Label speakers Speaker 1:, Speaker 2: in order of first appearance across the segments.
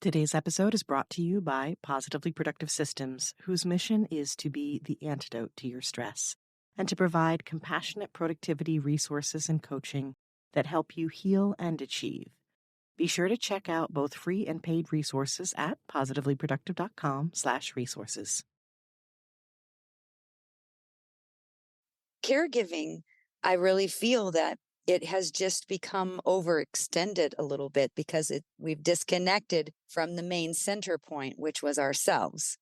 Speaker 1: Today's episode is brought to you by Positively Productive Systems, whose mission is to be the antidote to your stress and to provide compassionate productivity resources and coaching that help you heal and achieve. Be sure to check out both free and paid resources at positivelyproductive.com/resources.
Speaker 2: Caregiving, I really feel that it has just become overextended a little bit because we've disconnected from the main center point, which was ourselves.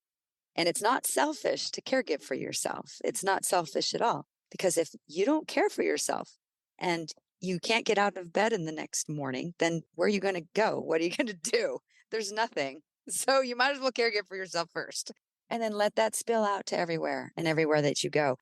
Speaker 2: And it's not selfish to caregive for yourself. It's not selfish at all, because if you don't care for yourself and you can't get out of bed in the next morning, then where are you going to go? What are you going to do? There's nothing. So you might as well caregive for yourself first, and then let that spill out to everywhere and everywhere that you go.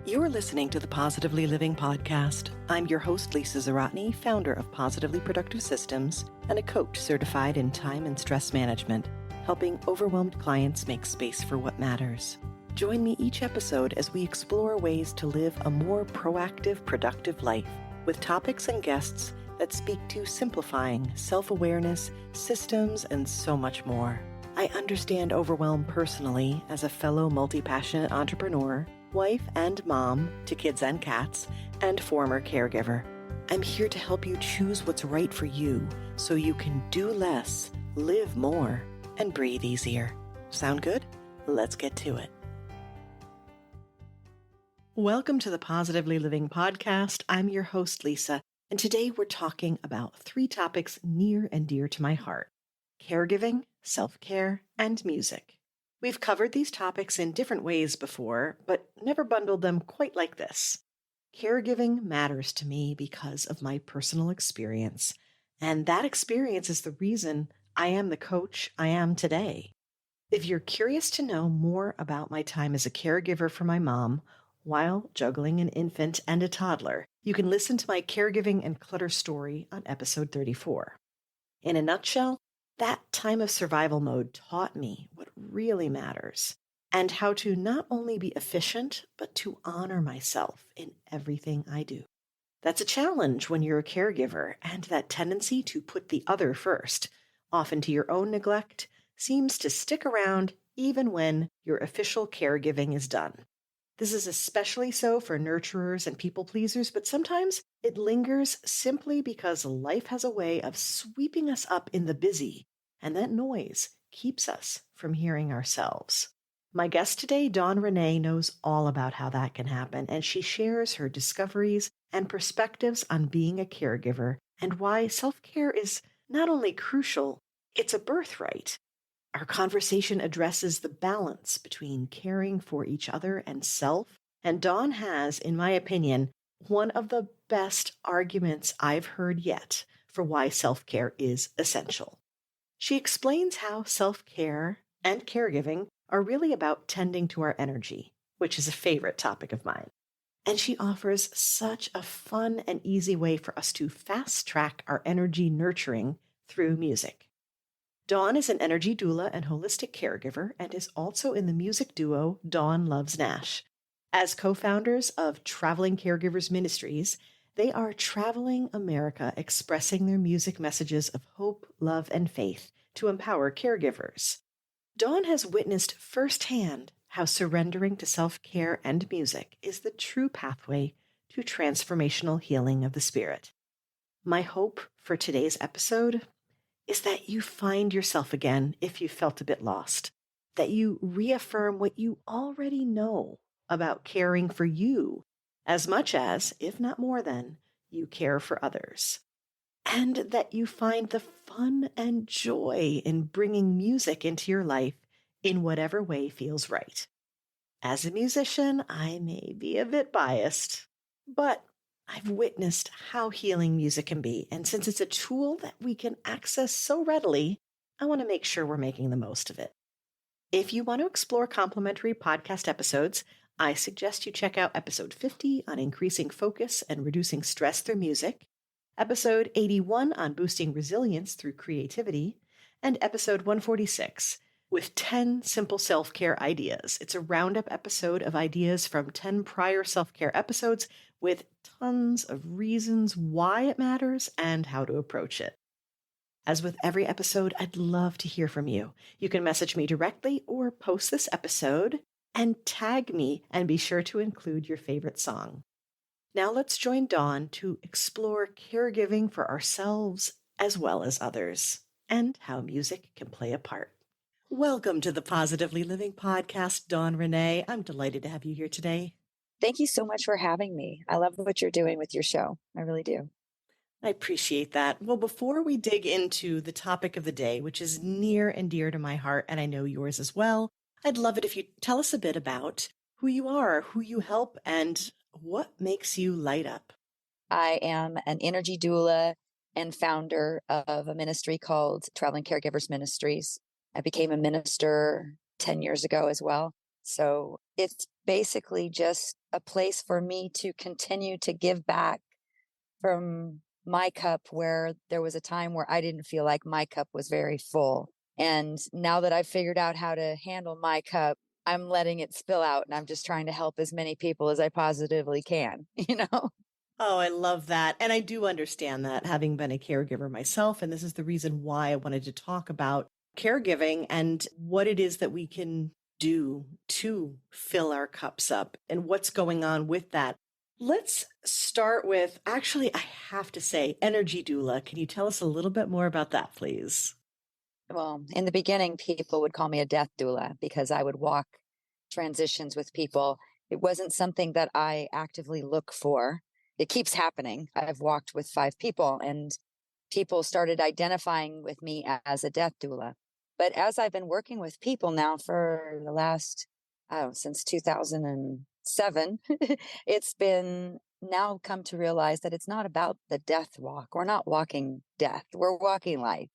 Speaker 1: You're listening to the Positively Living Podcast. I'm your host, Lisa Zaratny, founder of Positively Productive Systems and a coach certified in time and stress management, helping overwhelmed clients make space for what matters. Join me each episode as we explore ways to live a more proactive, productive life with topics and guests that speak to simplifying self-awareness, systems, and so much more. I understand overwhelm personally as a fellow multi-passionate entrepreneur, wife and mom to kids and cats, and former caregiver. I'm here to help you choose what's right for you so you can do less, live more, and breathe easier. Sound good? Let's get to it. Welcome to the Positively Living Podcast. I'm your host, Lisa, and today we're talking about 3 topics near and dear to my heart: caregiving, self-care, and music. We've covered these topics in different ways before, but never bundled them quite like this. Caregiving matters to me because of my personal experience, and that experience is the reason I am the coach I am today. If you're curious to know more about my time as a caregiver for my mom while juggling an infant and a toddler, you can listen to my caregiving and clutter story on episode 34. In a nutshell, that time of survival mode taught me what really matters and how to not only be efficient, but to honor myself in everything I do. That's a challenge when you're a caregiver, and that tendency to put the other first, often to your own neglect, seems to stick around even when your official caregiving is done. This is especially so for nurturers and people pleasers, but sometimes it lingers simply because life has a way of sweeping us up in the busy, and that noise keeps us from hearing ourselves. My guest today, Dawn Renee, knows all about how that can happen, and she shares her discoveries and perspectives on being a caregiver and why self-care is not only crucial, it's a birthright. Our conversation addresses the balance between caring for each other and self, and Dawn has, in my opinion, one of the best arguments I've heard yet for why self-care is essential. She explains how self-care and caregiving are really about tending to our energy, which is a favorite topic of mine. And she offers such a fun and easy way for us to fast-track our energy nurturing through music. Dawn is an energy doula and holistic caregiver and is also in the music duo Dawn Loves Nash. As co-founders of Traveling Caregivers Ministries, they are traveling America expressing their music messages of hope, love, and faith to empower caregivers. Dawn has witnessed firsthand how surrendering to self-care and music is the true pathway to transformational healing of the spirit. My hope for today's episode is that you find yourself again if you felt a bit lost, that you reaffirm what you already know about caring for you as much as, if not more than, you care for others, and that you find the fun and joy in bringing music into your life in whatever way feels right. As a musician, I may be a bit biased, but I've witnessed how healing music can be, and since it's a tool that we can access so readily, I want to make sure we're making the most of it. If you want to explore complimentary podcast episodes, I suggest you check out episode 50 on increasing focus and reducing stress through music, episode 81 on boosting resilience through creativity, and episode 146 with 10 simple self-care ideas. It's a roundup episode of ideas from 10 prior self-care episodes with tons of reasons why it matters and how to approach it. As with every episode, I'd love to hear from you. You can message me directly or post this episode and tag me, and be sure to include your favorite song. Now let's join Dawn to explore caregiving for ourselves as well as others, and how music can play a part. Welcome to the Positively Living Podcast, Dawn Renee. I'm delighted to have you here today.
Speaker 2: Thank you so much for having me. I love what you're doing with your show. I really do.
Speaker 1: I appreciate that. Well, before we dig into the topic of the day, which is near and dear to my heart, and I know yours as well, I'd love it if you tell us a bit about who you are, who you help, and what makes you light up.
Speaker 2: I am an energy doula and founder of a ministry called Traveling Caregivers Ministries. I became a minister 10 years ago as well. So it's basically just a place for me to continue to give back from my cup, where there was a time where I didn't feel like my cup was very full. And now that I've figured out how to handle my cup, I'm letting it spill out, and I'm just trying to help as many people as I positively can, you know?
Speaker 1: Oh, I love that. And I do understand that, having been a caregiver myself. And this is the reason why I wanted to talk about caregiving and what it is that we can do to fill our cups up and what's going on with that. Let's start with, actually, I have to say, energy doula. Can you tell us a little bit more about that, please?
Speaker 2: Well, in the beginning, people would call me a death doula because I would walk transitions with people. It wasn't something that I actively look for. It keeps happening. I've walked with 5 people, and people started identifying with me as a death doula. But as I've been working with people now for the last, since 2007, it's been now come to realize that it's not about the death walk. We're not walking death, we're walking life.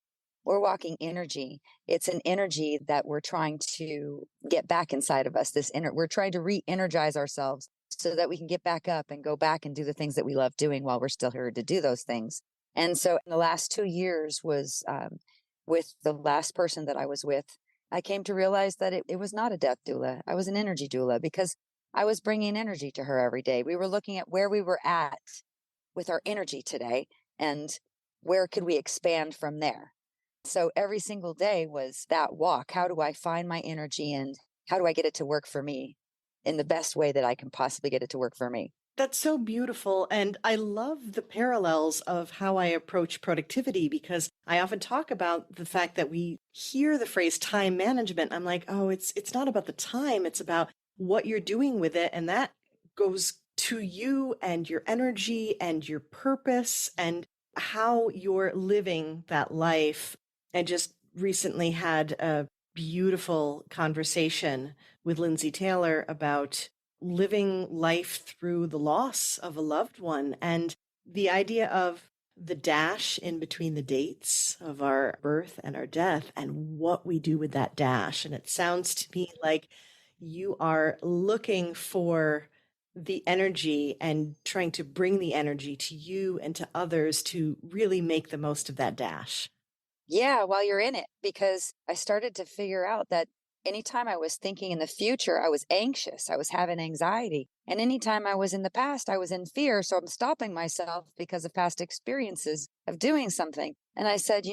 Speaker 2: We're walking energy. It's an energy that we're trying to get back inside of us. We're trying to re-energize ourselves so that we can get back up and go back and do the things that we love doing while we're still here to do those things. And so in the last 2 years was with the last person that I was with, I came to realize that it was not a death doula. I was an energy doula, because I was bringing energy to her every day. We were looking at where we were at with our energy today, and where could we expand from there. So every single day was that walk. How do I find my energy, and how do I get it to work for me in the best way that I can possibly get it to work for me?
Speaker 1: That's so beautiful. And I love the parallels of how I approach productivity, because I often talk about the fact that we hear the phrase time management. I'm like, oh, it's not about the time. It's about what you're doing with it. And that goes to you and your energy and your purpose and how you're living that life. I just recently had a beautiful conversation with Lindsay Taylor about living life through the loss of a loved one, and the idea of the dash in between the dates of our birth and our death, and what we do with that dash. And it sounds to me like you are looking for the energy and trying to bring the energy to you and to others to really make the most of that dash.
Speaker 2: Yeah, while you're in it, because I started to figure out that anytime I was thinking in the future, I was anxious, I was having anxiety. And anytime I was in the past, I was in fear. So I'm stopping myself because of past experiences of doing something. And I said,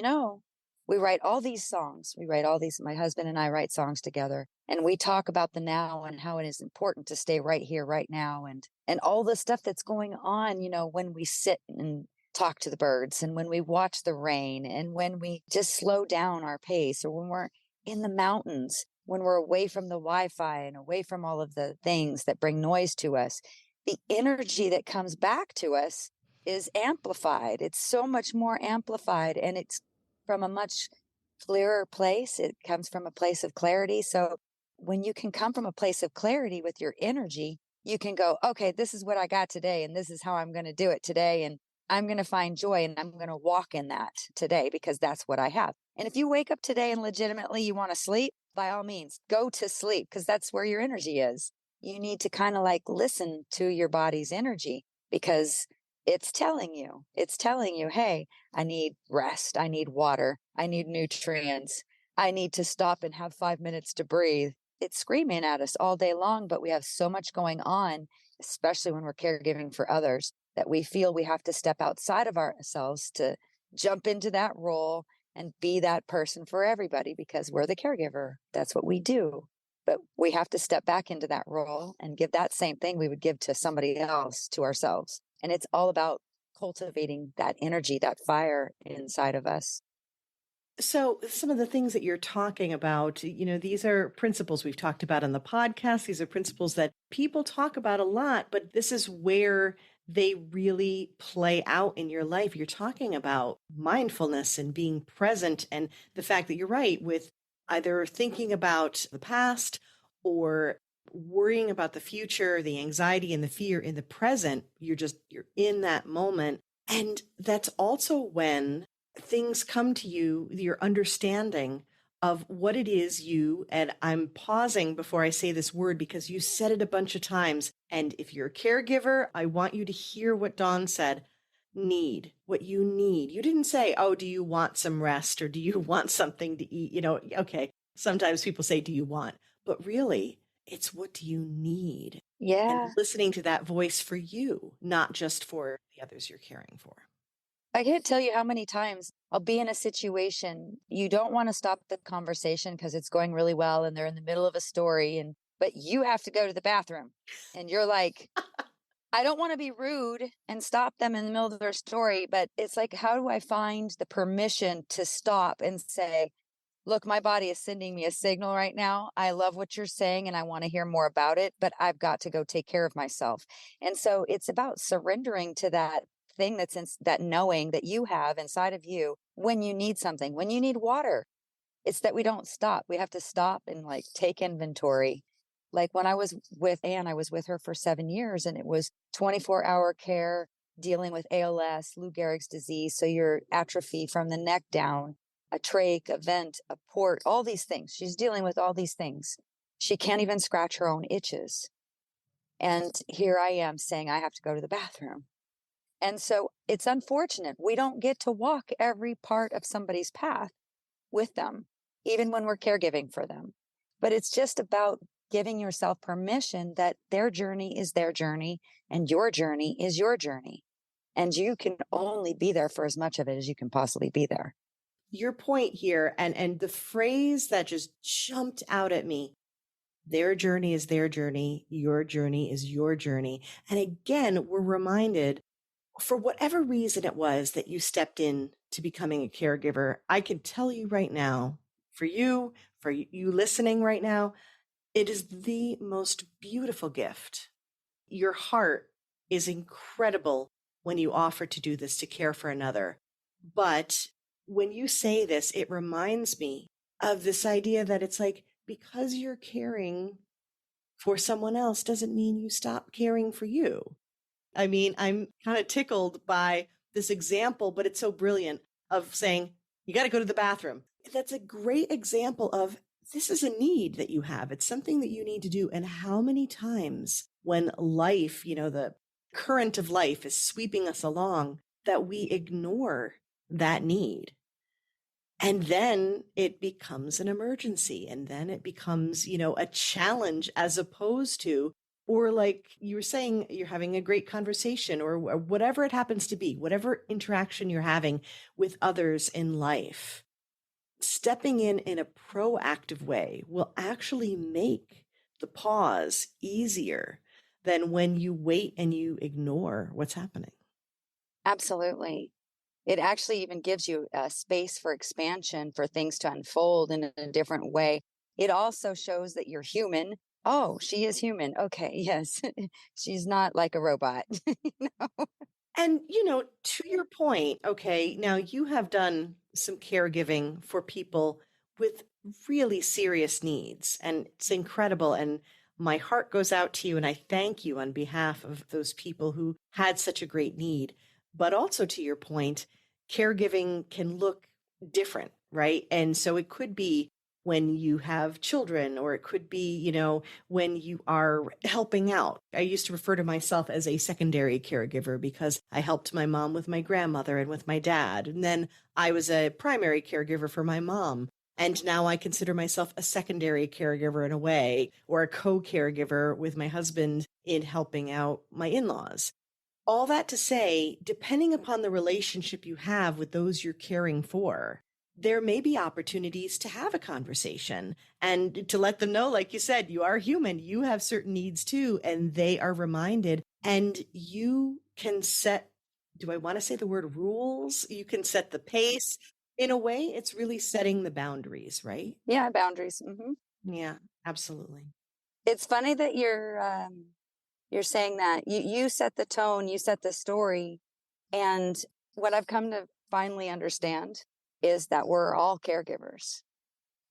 Speaker 2: we write all these songs. My husband and I write songs together, and we talk about the now and how it is important to stay right here, right now. And all the stuff that's going on, when we sit and talk to the birds, and when we watch the rain, and when we just slow down our pace, or when we're in the mountains, when we're away from the Wi-Fi and away from all of the things that bring noise to us, the energy that comes back to us is amplified. It's so much more amplified, and it's from a much clearer place. It comes from a place of clarity. So when you can come from a place of clarity with your energy, you can go, okay, this is what I got today, and this is how I'm going to do it today. And I'm going to find joy, and I'm going to walk in that today, because that's what I have. And if you wake up today and legitimately you want to sleep, by all means, go to sleep, because that's where your energy is. You need to kind of like listen to your body's energy, because it's telling you, hey, I need rest. I need water. I need nutrients. I need to stop and have 5 minutes to breathe. It's screaming at us all day long, but we have so much going on especially when we're caregiving for others, that we feel we have to step outside of ourselves to jump into that role and be that person for everybody because we're the caregiver. That's what we do. But we have to step back into that role and give that same thing we would give to somebody else to ourselves. And it's all about cultivating that energy, that fire inside of us.
Speaker 1: So, some of the things that you're talking about, these are principles we've talked about on the podcast. These are principles that people talk about a lot, but this is where they really play out in your life. You're talking about mindfulness and being present, and the fact that you're right with either thinking about the past or worrying about the future, the anxiety and the fear in the present. You're in that moment. And that's also when things come to you, your understanding of what it is and I'm pausing before I say this word because you said it a bunch of times. And if you're a caregiver, I want you to hear what Dawn said. Need what you need. You didn't say, oh, do you want some rest or do you want something to eat? Okay. Sometimes people say, do you want? But really, it's what do you need?
Speaker 2: Yeah.
Speaker 1: And listening to that voice for you, not just for the others you're caring for.
Speaker 2: I can't tell you how many times I'll be in a situation you don't want to stop the conversation because it's going really well and they're in the middle of a story but you have to go to the bathroom and you're like, I don't want to be rude and stop them in the middle of their story, but it's like, how do I find the permission to stop and say, look, my body is sending me a signal right now. I love what you're saying and I want to hear more about it, but I've got to go take care of myself. And so it's about surrendering to that thing that's in that knowing that you have inside of you when you need something, when you need water. It's that we don't stop. We have to stop and like take inventory. Like when I was with Anne, I was with her for 7 years and it was 24-hour care dealing with ALS, Lou Gehrig's disease. So you're atrophy from the neck down, a trach, a vent, a port, all these things. She's dealing with all these things. She can't even scratch her own itches. And here I am saying I have to go to the bathroom. And so it's unfortunate. We don't get to walk every part of somebody's path with them, even when we're caregiving for them. But it's just about giving yourself permission that their journey is their journey and your journey is your journey. And you can only be there for as much of it as you can possibly be there.
Speaker 1: Your point here, and the phrase that just jumped out at me, their journey is their journey, your journey is your journey. And again, we're reminded, for whatever reason it was that you stepped in to becoming a caregiver, I can tell you right now, for you listening right now, it is the most beautiful gift. Your heart is incredible when you offer to do this, to care for another. But when you say this, it reminds me of this idea that it's like, because you're caring for someone else doesn't mean you stop caring for you. I mean, I'm kind of tickled by this example, but it's so brilliant of saying, you got to go to the bathroom. That's a great example of this is a need that you have. It's something that you need to do. And how many times when life, the current of life is sweeping us along, that we ignore that need. And then it becomes an emergency. And then it becomes, a challenge as opposed to, or like you were saying, you're having a great conversation or whatever it happens to be, whatever interaction you're having with others in life. Stepping in a proactive way will actually make the pause easier than when you wait and you ignore what's happening.
Speaker 2: Absolutely. It actually even gives you a space for expansion, for things to unfold in a different way. It also shows that you're human. Oh, she is human. Okay, yes. She's not like a robot.
Speaker 1: And, to your point, okay, now you have done some caregiving for people with really serious needs, and it's incredible. And my heart goes out to you, and I thank you on behalf of those people who had such a great need. But also, to your point, caregiving can look different, right? And so it could be when you have children, or it could be, when you are helping out. I used to refer to myself as a secondary caregiver because I helped my mom with my grandmother and with my dad. And then I was a primary caregiver for my mom. And now I consider myself a secondary caregiver in a way, or a co-caregiver with my husband in helping out my in-laws. All that to say, depending upon the relationship you have with those you're caring for, there may be opportunities to have a conversation and to let them know, like you said, you are human, you have certain needs too, and they are reminded. And you can set, do I want to say the word rules? You can set the pace. In a way, it's really setting the boundaries, right?
Speaker 2: Yeah, boundaries.
Speaker 1: Yeah, absolutely.
Speaker 2: It's funny that you're saying that you set the tone, you set the story, and what I've come to finally understand is that we're all caregivers.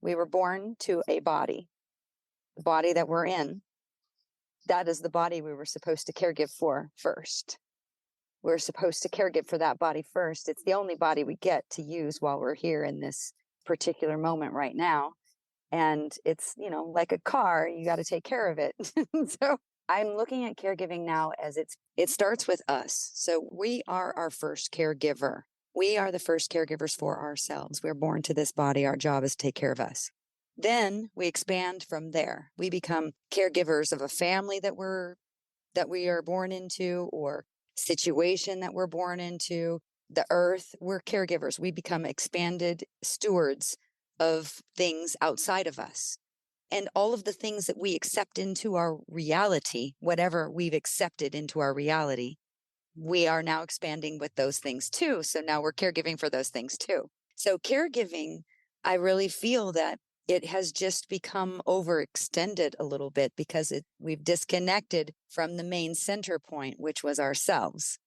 Speaker 2: We were born to a body, the body that we're in. That is the body we were supposed to caregive for first. We're supposed to caregive for that body first. It's the only body we get to use while we're here in this particular moment right now. And it's, like a car, you got to take care of it. So I'm looking at caregiving now as it starts with us. So we are our first caregiver. We are the first caregivers for ourselves. We're born to this body. Our job is to take care of us. Then we expand from there. We become caregivers of a family that we are born into, or situation that we're born into, the earth. We're caregivers. We become expanded stewards of things outside of us. And all of the things that we accept into our reality, whatever we've accepted into our reality, we are now expanding with those things too. So now we're caregiving for those things too. So caregiving, I really feel that it has just become overextended a little bit because we've disconnected from the main center point, which was ourselves.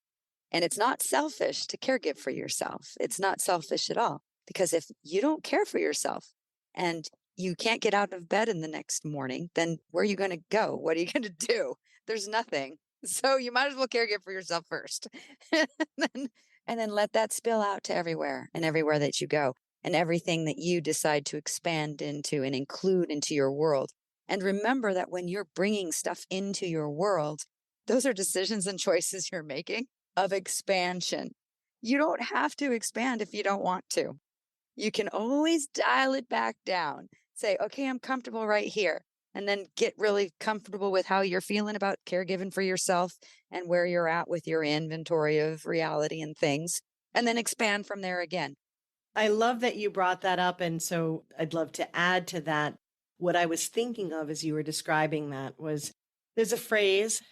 Speaker 2: And it's not selfish to caregive for yourself. It's not selfish at all. Because if you don't care for yourself and you can't get out of bed in the next morning, then where are you going to go? What are you going to do? There's nothing. So you might as well caregive for yourself first. and then let that spill out to everywhere that you go, and everything that you decide to expand into and include into your world. And remember that when you're bringing stuff into your world, those are decisions and choices you're making of expansion. You don't have to expand if you don't want to. You can always dial it back down. Say, okay, I'm comfortable right here. And then get really comfortable with how you're feeling about caregiving for yourself and where you're at with your inventory of reality and things. And then expand from there again.
Speaker 1: I love that you brought that up. And so I'd love to add to that. What I was thinking of as you were describing that was there's a phrase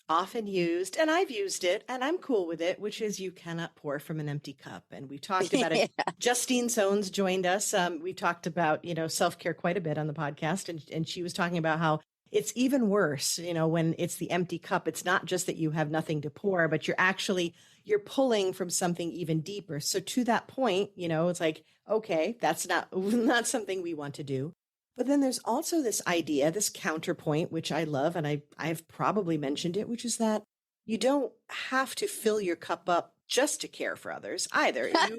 Speaker 1: often used, and I've used it and I'm cool with it, which is you cannot pour from an empty cup. And we talked about it.
Speaker 2: Yeah.
Speaker 1: Justine Soanes joined us. We talked about, self-care quite a bit on the podcast. And she was talking about how it's even worse, when it's the empty cup. It's not just that you have nothing to pour, but you're pulling from something even deeper. So to that point, it's like, okay, that's not something we want to do. But then there's also this idea, this counterpoint, which I love, and I've probably mentioned it, which is that you don't have to fill your cup up just to care for others either. You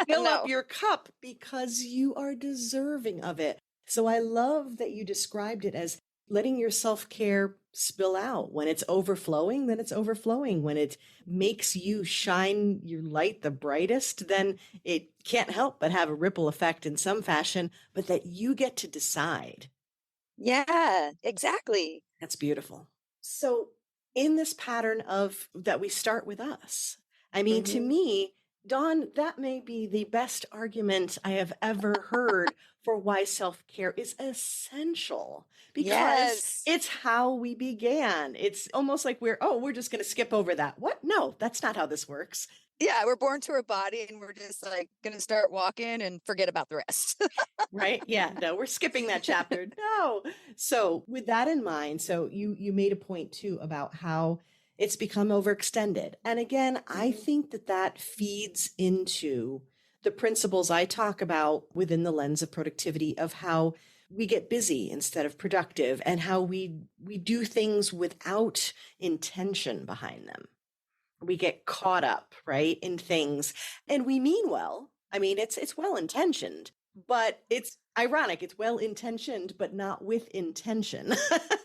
Speaker 1: fill up your cup because you are deserving of it. So I love that you described it as letting your self-care spill out. When it's overflowing, then it's overflowing. When it makes you shine your light the brightest, then it can't help but have a ripple effect in some fashion, but that you get to decide.
Speaker 2: Yeah, exactly.
Speaker 1: That's beautiful. So in this pattern of that, we start with us. I mean, to me, Dawn, that may be the best argument I have ever heard for why self-care is essential, because it's how we began. It's almost like we're just going to skip over that. What? No, that's not how this works.
Speaker 2: Yeah, we're born to our body and we're just like going to start walking and forget about the rest.
Speaker 1: Right? Yeah, no, we're skipping that chapter. No. So with that in mind, so you made a point too about how it's become overextended. And again, I think that feeds into the principles I talk about within the lens of productivity, of how we get busy instead of productive, and how we do things without intention behind them. We get caught up, right, in things, and we mean well. I mean, it's well intentioned, but it's ironic. It's well intentioned, but not with intention.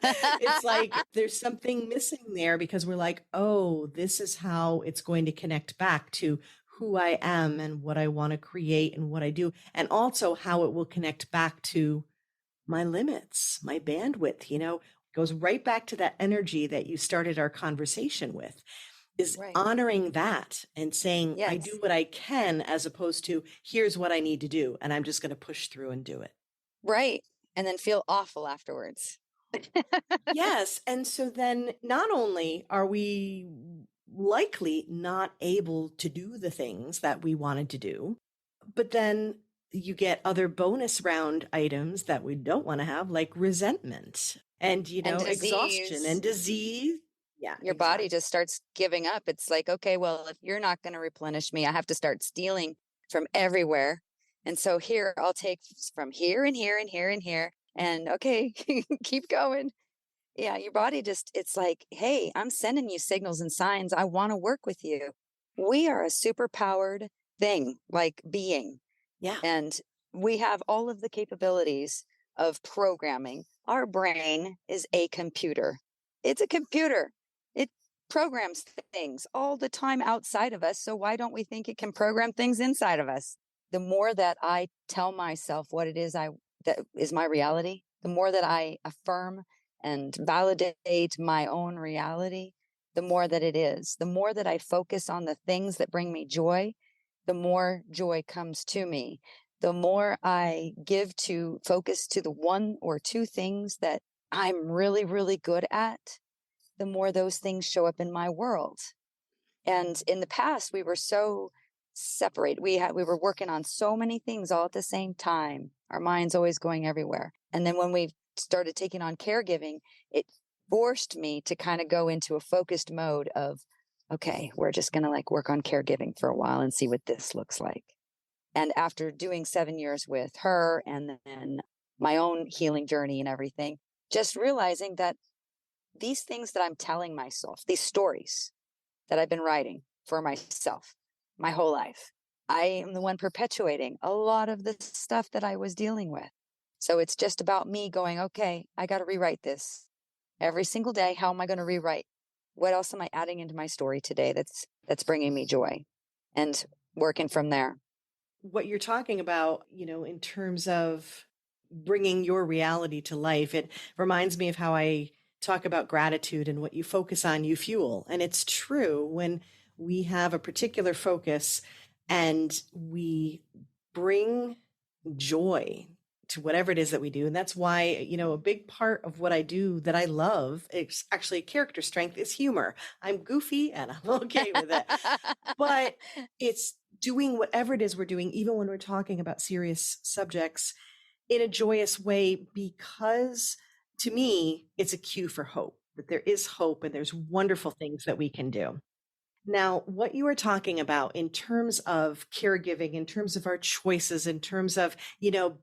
Speaker 1: It's like there's something missing there, because we're like, oh, this is how it's going to connect back to who I am and what I want to create and what I do, and also how it will connect back to my limits, my bandwidth. Goes right back to that energy that you started our conversation with, is
Speaker 2: Right.
Speaker 1: honoring that and saying, I do
Speaker 2: Yes.
Speaker 1: what I can, as opposed to, here's what I need to do. And I'm just going to push through and do it.
Speaker 2: Right. And then feel awful afterwards.
Speaker 1: Yes. And so then not only are we likely not able to do the things that we wanted to do, but then you get other bonus round items that we don't want to have, like resentment and,
Speaker 2: And
Speaker 1: exhaustion and
Speaker 2: disease.
Speaker 1: disease. Yeah,
Speaker 2: Your body
Speaker 1: exactly.
Speaker 2: just starts giving up. It's like, okay, well, if you're not going to replenish me, I have to start stealing from everywhere. And so here, I'll take from here and here and here and here. And okay, keep going. Yeah, your body just, it's like, hey, I'm sending you signals and signs. I want to work with you. We are a superpowered thing, like being.
Speaker 1: Yeah.
Speaker 2: And we have all of the capabilities of programming. Our brain is a computer. It's a computer. It programs things all the time outside of us. So why don't we think it can program things inside of us? The more that I tell myself what it is that is my reality, the more that I affirm and validate my own reality, the more that it is. The more that I focus on the things that bring me joy, the more joy comes to me. The more I give to focus to the one or two things that I'm really, really good at, the more those things show up in my world. And in the past, we were so separated. We were working on so many things all at the same time. Our minds always going everywhere. And then when we started taking on caregiving, it forced me to kind of go into a focused mode of, okay, we're just going to like work on caregiving for a while and see what this looks like. And after doing 7 years with her and then my own healing journey and everything, just realizing that these things that I'm telling myself, these stories that I've been writing for myself my whole life, I am the one perpetuating a lot of the stuff that I was dealing with. So it's just about me going, okay, I got to rewrite this every single day. How am I going to rewrite? What else am I adding into my story today that's bringing me joy, and working from there?
Speaker 1: What you're talking about, in terms of bringing your reality to life, it reminds me of how I talk about gratitude, and what you focus on, you fuel. And it's true, when we have a particular focus and we bring joy to whatever it is that we do. And that's why, a big part of what I do that I love, it's actually character strength, is humor. I'm goofy and I'm okay with it. But it's doing whatever it is we're doing, even when we're talking about serious subjects, in a joyous way, because to me, it's a cue for hope, that there is hope and there's wonderful things that we can do. Now, what you are talking about in terms of caregiving, in terms of our choices, in terms of,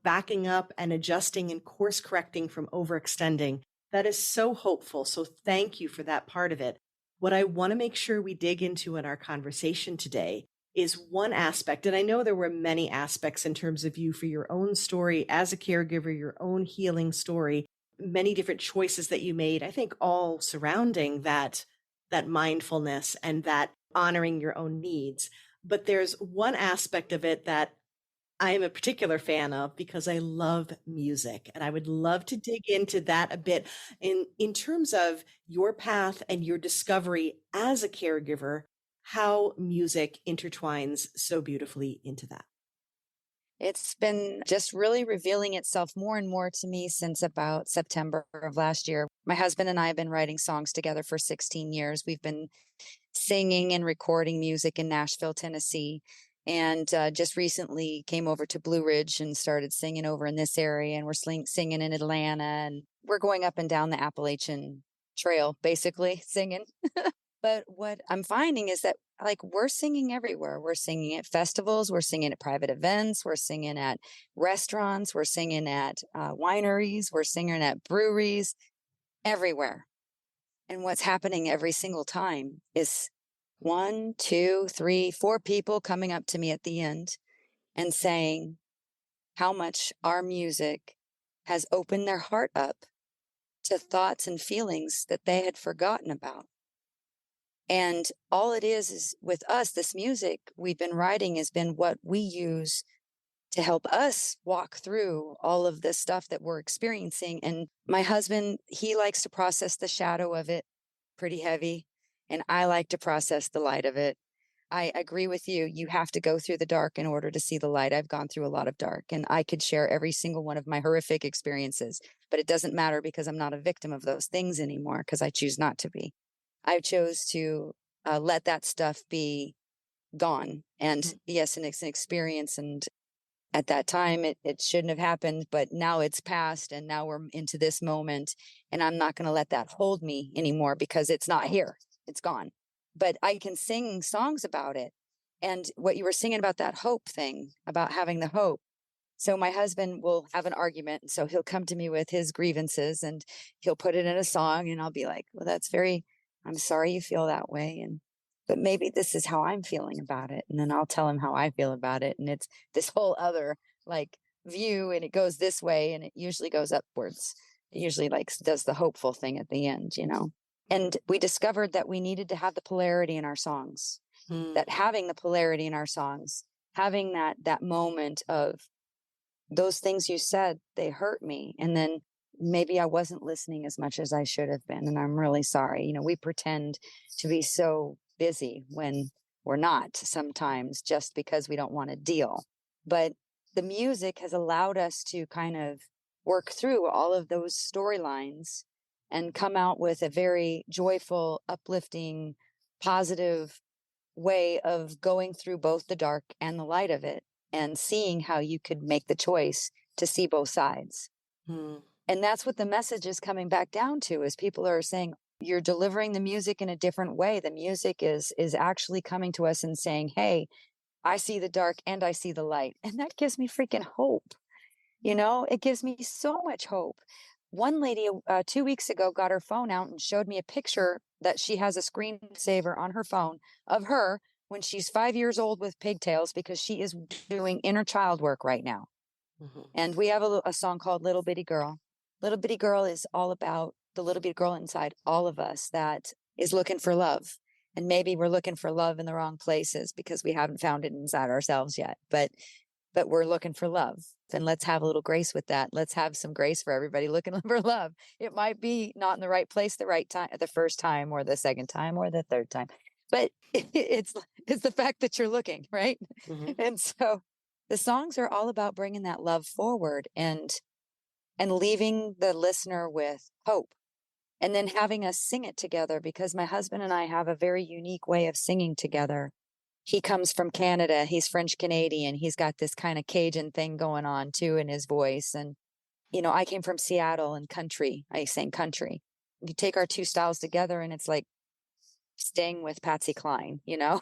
Speaker 1: backing up and adjusting and course correcting from overextending, that is so hopeful. So thank you for that part of it. What I want to make sure we dig into in our conversation today is one aspect. And I know there were many aspects in terms of you, for your own story as a caregiver, your own healing story, many different choices that you made, I think all surrounding that mindfulness and that honoring your own needs. But there's one aspect of it that I am a particular fan of, because I love music. And I would love to dig into that a bit in terms of your path and your discovery as a caregiver, how music intertwines so beautifully into that.
Speaker 2: It's been just really revealing itself more and more to me since about September of last year. My husband and I have been writing songs together for 16 years. We've been singing and recording music in Nashville, Tennessee, and just recently came over to Blue Ridge and started singing over in this area. And we're singing in Atlanta, and we're going up and down the Appalachian Trail, basically singing. But what I'm finding is that, like, we're singing everywhere. We're singing at festivals, we're singing at private events, we're singing at restaurants, we're singing at wineries, we're singing at breweries, everywhere. And what's happening every single time is one, two, three, four people coming up to me at the end and saying how much our music has opened their heart up to thoughts and feelings that they had forgotten about. And all it is with us, this music we've been writing has been what we use to help us walk through all of this stuff that we're experiencing. And my husband, he likes to process the shadow of it pretty heavy. And I like to process the light of it. I agree with you. You have to go through the dark in order to see the light. I've gone through a lot of dark, and I could share every single one of my horrific experiences, but it doesn't matter because I'm not a victim of those things anymore because I choose not to be. I chose to let that stuff be gone. And yes, and it's an experience. And at that time, it shouldn't have happened, but now it's past and now we're into this moment. And I'm not going to let that hold me anymore because it's not here. It's gone. But I can sing songs about it. And what you were singing about that hope thing, about having the hope. So my husband will have an argument. And so he'll come to me with his grievances and he'll put it in a song. And I'll be like, well, I'm sorry you feel that way. But maybe this is how I'm feeling about it. And then I'll tell him how I feel about it. And it's this whole other like view, and it goes this way, and it usually goes upwards. It usually like does the hopeful thing at the end, you know? And we discovered that we needed to have the polarity in our songs, that having the polarity in our songs, having that moment of those things you said, they hurt me. And then maybe I wasn't listening as much as I should have been. And I'm really sorry. You know, we pretend to be so busy when we're not sometimes just because we don't want to deal. But the music has allowed us to kind of work through all of those storylines and come out with a very joyful, uplifting, positive way of going through both the dark and the light of it and seeing how you could make the choice to see both sides. And that's what the message is coming back down to, is people are saying, you're delivering the music in a different way. The music is actually coming to us and saying, hey, I see the dark and I see the light. And that gives me freaking hope. You know, it gives me so much hope. One lady 2 weeks ago got her phone out and showed me a picture that she has a screensaver on her phone of her when she's 5 years old with pigtails, because she is doing inner child work right now. And we have a song called Little Bitty Girl. Little Bitty Girl is all about the little bitty girl inside all of us that is looking for love. And maybe we're looking for love in the wrong places because we haven't found it inside ourselves yet. But we're looking for love. And let's have a little grace with that. Let's have some grace for everybody looking for love. It might be not in the right place the right time, the first time or the second time or the third time. But it's the fact that you're looking, right? And so the songs are all about bringing that love forward and leaving the listener with hope, and then having us sing it together, because my husband and I have a very unique way of singing together. He comes from Canada. He's French Canadian. He's got this kind of Cajun thing going on too in his voice. And, you know, I came from Seattle and country. I sang country. You take our two styles together and it's like staying with Patsy Cline, you know?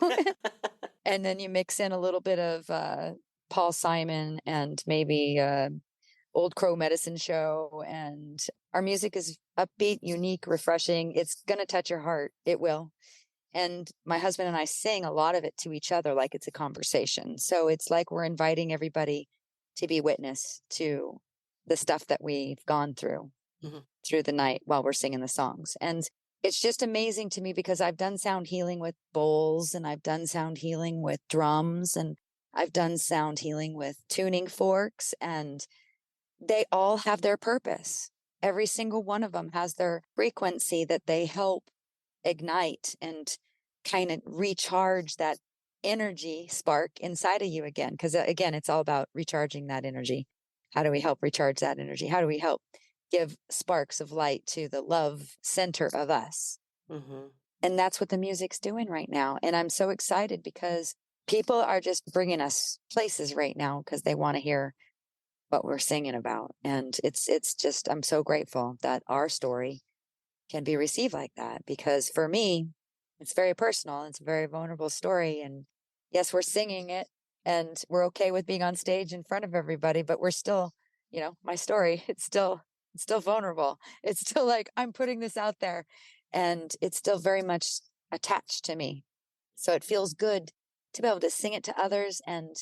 Speaker 2: And then you mix in a little bit of Paul Simon and maybe Old Crow Medicine Show. And our music is upbeat, unique, refreshing. It's going to touch your heart. It will. And my husband and I sing a lot of it to each other like it's a conversation. So it's like we're inviting everybody to be witness to the stuff that we've gone through through the night while we're singing the songs. And it's just amazing to me because I've done sound healing with bowls, and I've done sound healing with drums, and I've done sound healing with tuning forks, and they all have their purpose. Every single one of them has their frequency that they help ignite and kind of recharge that energy spark inside of you again. Because again, it's all about recharging that energy. How do we help recharge that energy? How do we help give sparks of light to the love center of us? And that's what the music's doing right now. And I'm so excited because people are just bringing us places right now because they want to hear what we're singing about. And it's just, I'm so grateful that our story can be received like that, because for me, it's very personal. It's a very vulnerable story. And yes, we're singing it and we're okay with being on stage in front of everybody, but we're still, you know, my story, it's still vulnerable. It's still like, I'm putting this out there, and it's still very much attached to me. So it feels good to be able to sing it to others and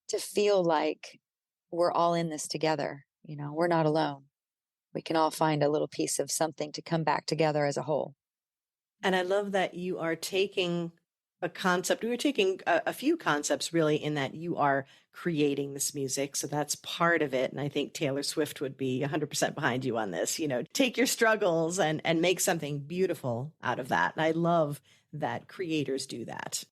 Speaker 2: to feel like we're all in this together. You know, we're not alone. We can all find a little piece of something to come back together as a whole.
Speaker 1: And I love that you are taking a concept. We were taking a few concepts really in that you are creating this music. So that's part of it. And I think Taylor Swift would be 100% behind you on this. Take your struggles and make something beautiful out of that. And I love that creators do that.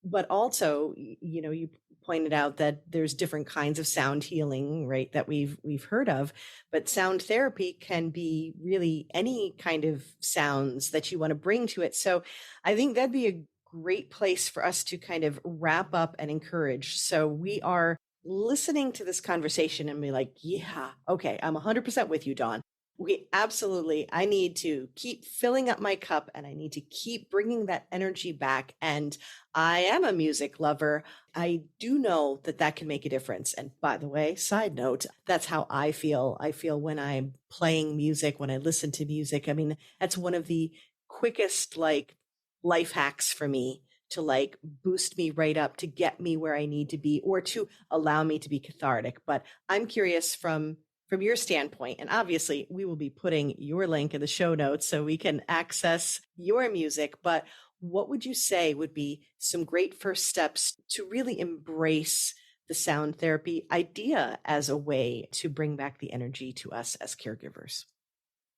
Speaker 1: But also, you pointed out that there's different kinds of sound healing, right, that we've heard of, but sound therapy can be really any kind of sounds that you want to bring to it. So I think that'd be a great place for us to kind of wrap up and encourage. So we are listening to this conversation and be like, yeah, okay, I'm 100% with you, Dawn. I need to keep filling up my cup and I need to keep bringing that energy back. And I am a music lover. I do know that that can make a difference. And by the way, side note, that's how I feel. I feel when I'm playing music, when I listen to music. I mean, that's one of the quickest life hacks for me to boost me right up, to get me where I need to be, or to allow me to be cathartic. But I'm curious from your standpoint, and obviously we will be putting your link in the show notes so we can access your music, but what would you say would be some great first steps to really embrace the sound therapy idea as a way to bring back the energy to us as caregivers?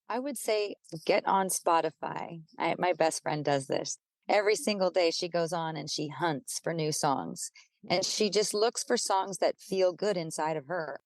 Speaker 2: I would say get on Spotify. My best friend does this. Every single day she goes on and she hunts for new songs. And she just looks for songs that feel good inside of her.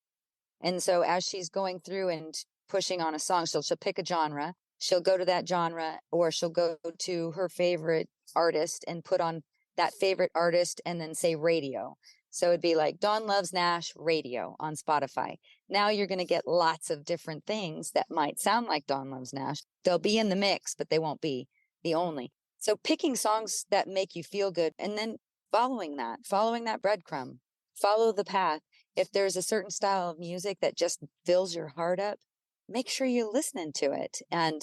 Speaker 2: And so as she's going through and pushing on a song, she'll pick a genre, she'll go to that genre, or she'll go to her favorite artist and put on that favorite artist and then say radio. So it'd be like Dawn Loves Nash radio on Spotify. Now you're going to get lots of different things that might sound like Dawn Loves Nash. They'll be in the mix, but they won't be the only. So picking songs that make you feel good and then following that breadcrumb, follow the path. If there's a certain style of music that just fills your heart up, make sure you're listening to it and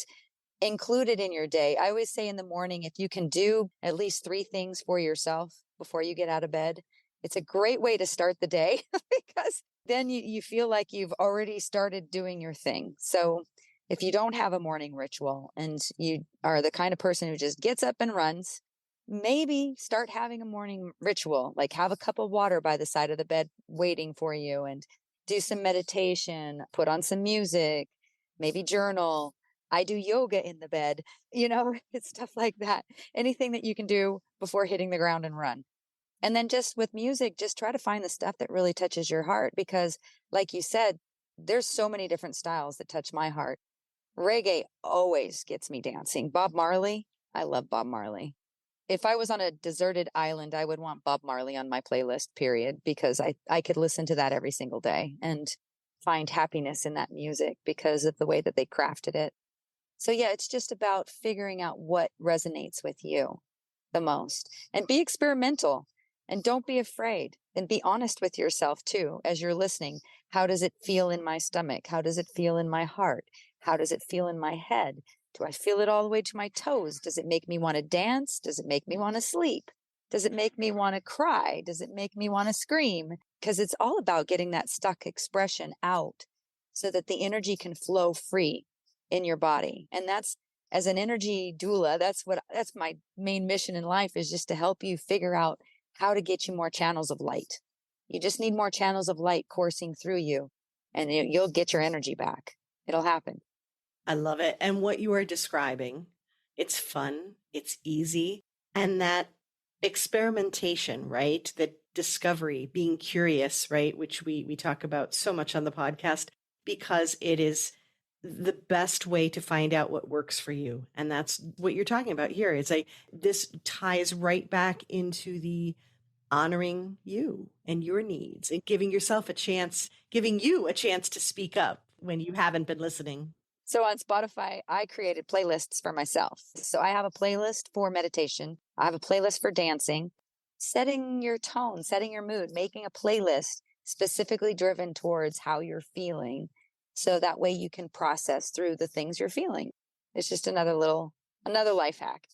Speaker 2: include it in your day. I always say in the morning, if you can do at least 3 things for yourself before you get out of bed, it's a great way to start the day because then you feel like you've already started doing your thing. So if you don't have a morning ritual and you are the kind of person who just gets up and runs, maybe start having a morning ritual, like have a cup of water by the side of the bed waiting for you and do some meditation, put on some music, maybe journal. I do yoga in the bed, it's stuff like that. Anything that you can do before hitting the ground and run. And then just with music, just try to find the stuff that really touches your heart because like you said, there's so many different styles that touch my heart. Reggae always gets me dancing. Bob Marley, I love Bob Marley. If I was on a deserted island, I would want Bob Marley on my playlist, period, because I could listen to that every single day and find happiness in that music because of the way that they crafted it. So yeah, it's just about figuring out what resonates with you the most and be experimental and don't be afraid and be honest with yourself too as you're listening. How does it feel in my stomach? How does it feel in my heart? How does it feel in my head? Do I feel it all the way to my toes? Does it make me want to dance? Does it make me want to sleep? Does it make me want to cry? Does it make me want to scream? Because it's all about getting that stuck expression out so that the energy can flow free in your body. And that's, as an energy doula, that's my main mission in life, is just to help you figure out how to get you more channels of light. You just need more channels of light coursing through you and you'll get your energy back. It'll happen.
Speaker 1: I love it. And what you are describing, it's fun, it's easy, and that experimentation, right? That discovery, being curious, right? Which we talk about so much on the podcast because it is the best way to find out what works for you. And that's what you're talking about here. It's like this ties right back into the honoring you and your needs and giving you a chance to speak up when you haven't been listening.
Speaker 2: So on Spotify, I created playlists for myself. So I have a playlist for meditation. I have a playlist for dancing, setting your tone, setting your mood, making a playlist specifically driven towards how you're feeling. So that way you can process through the things you're feeling. It's just another life hack.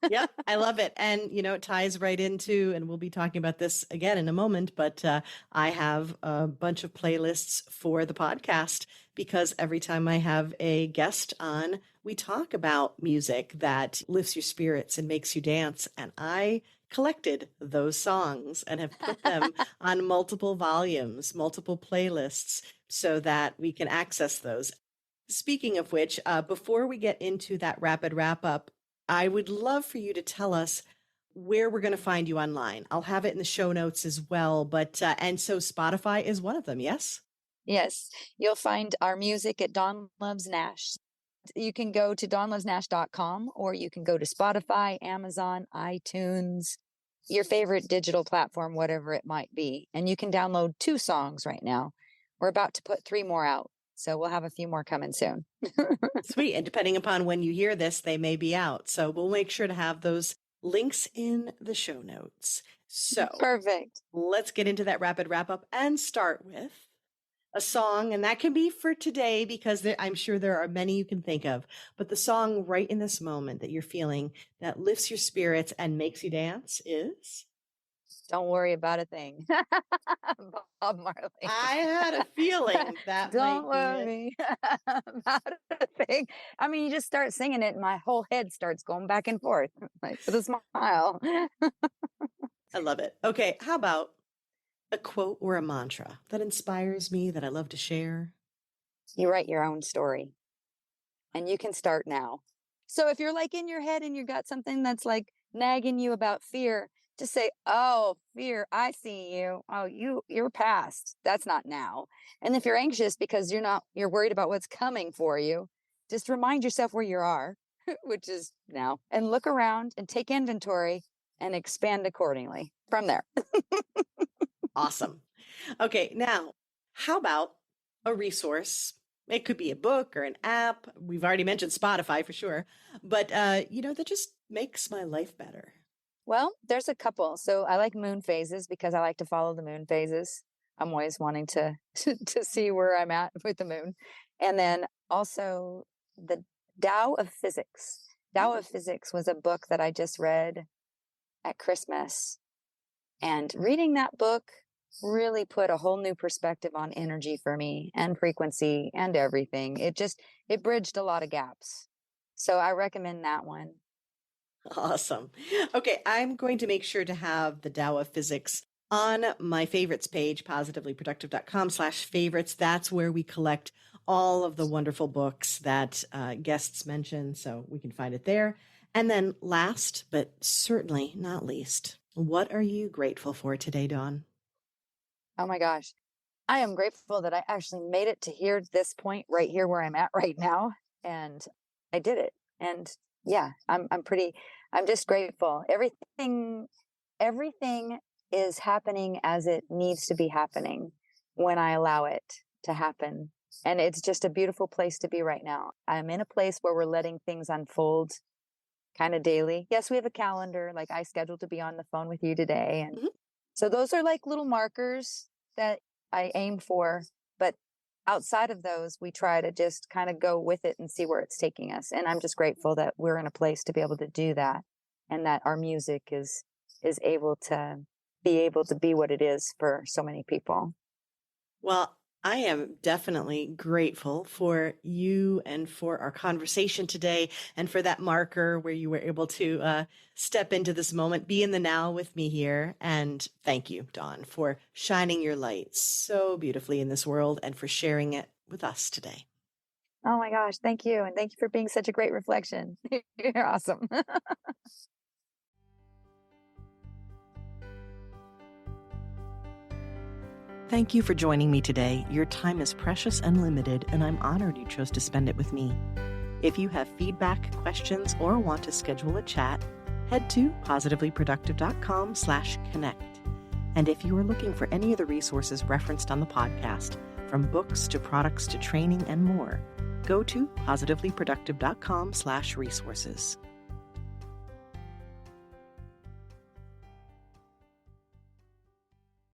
Speaker 1: Yep, I love it. And, it ties right into, and we'll be talking about this again in a moment, but I have a bunch of playlists for the podcast because every time I have a guest on, we talk about music that lifts your spirits and makes you dance. And I collected those songs and have put them on multiple volumes, multiple playlists, so that we can access those. Speaking of which, before we get into that rapid wrap up, I would love for you to tell us where we're going to find you online. I'll have it in the show notes as well. But, and so Spotify is one of them. Yes.
Speaker 2: Yes, you'll find our music at Dawn Loves Nash. You can go to dawnlovesnash.com, or you can go to Spotify, Amazon, iTunes, your favorite digital platform, whatever it might be. And you can download 2 songs right now. We're about to put 3 more out. So we'll have a few more coming soon.
Speaker 1: Sweet. And depending upon when you hear this, they may be out. So we'll make sure to have those links in the show notes. So
Speaker 2: perfect.
Speaker 1: Let's get into that rapid wrap up and start with a song. And that can be for today, because I'm sure there are many you can think of. But the song right in this moment that you're feeling that lifts your spirits and makes you dance is?
Speaker 2: Don't Worry About a Thing. Bob Marley.
Speaker 1: I had a feeling that
Speaker 2: Don't
Speaker 1: might be
Speaker 2: worry about a thing. I mean, you just start singing it and my whole head starts going back and forth, like with a smile.
Speaker 1: I love it. Okay, how about a quote or a mantra that inspires me, that I love to share?
Speaker 2: You write your own story, and you can start now. So if you're like in your head and you got something that's like nagging you about fear, just say, "Oh, fear, I see you. Oh, you're past. That's not now." And if you're anxious because you're worried about what's coming for you, just remind yourself where you are, which is now, and look around and take inventory and expand accordingly from there.
Speaker 1: Awesome. Okay, now, how about a resource? It could be a book or an app. We've already mentioned Spotify for sure, but that just makes my life better.
Speaker 2: Well, there's a couple. So I like moon phases because I like to follow the moon phases. I'm always wanting to see where I'm at with the moon. And then also the Tao of Physics. Tao of Physics was a book that I just read at Christmas. And reading that book really put a whole new perspective on energy for me, and frequency and everything. It bridged a lot of gaps. So I recommend that one.
Speaker 1: Awesome. Okay, I'm going to make sure to have the Tao of Physics on my favorites page, positivelyproductive.com/favorites. That's where we collect all of the wonderful books that guests mention, so we can find it there. And then last, but certainly not least, what are you grateful for today, Dawn?
Speaker 2: Oh my gosh. I am grateful that I actually made it to this point right here where I'm at right now. And I did it. And yeah, I'm just grateful. Everything is happening as it needs to be happening when I allow it to happen. And it's just a beautiful place to be right now. I'm in a place where we're letting things unfold kind of daily. Yes, we have a calendar, like I scheduled to be on the phone with you today. And so those are like little markers that I aim for. But outside of those, we try to just kind of go with it and see where it's taking us. And I'm just grateful that we're in a place to be able to do that, and that our music is able to be what it is for so many people.
Speaker 1: Well, I am definitely grateful for you and for our conversation today, and for that marker where you were able to step into this moment, be in the now with me here. And thank you, Dawn, for shining your light so beautifully in this world and for sharing it with us today.
Speaker 2: Oh my gosh, thank you. And thank you for being such a great reflection. You're awesome.
Speaker 1: Thank you for joining me today. Your time is precious and limited, and I'm honored you chose to spend it with me. If you have feedback, questions, or want to schedule a chat, head to positivelyproductive.com/connect. And if you are looking for any of the resources referenced on the podcast, from books to products to training and more, go to positivelyproductive.com/resources.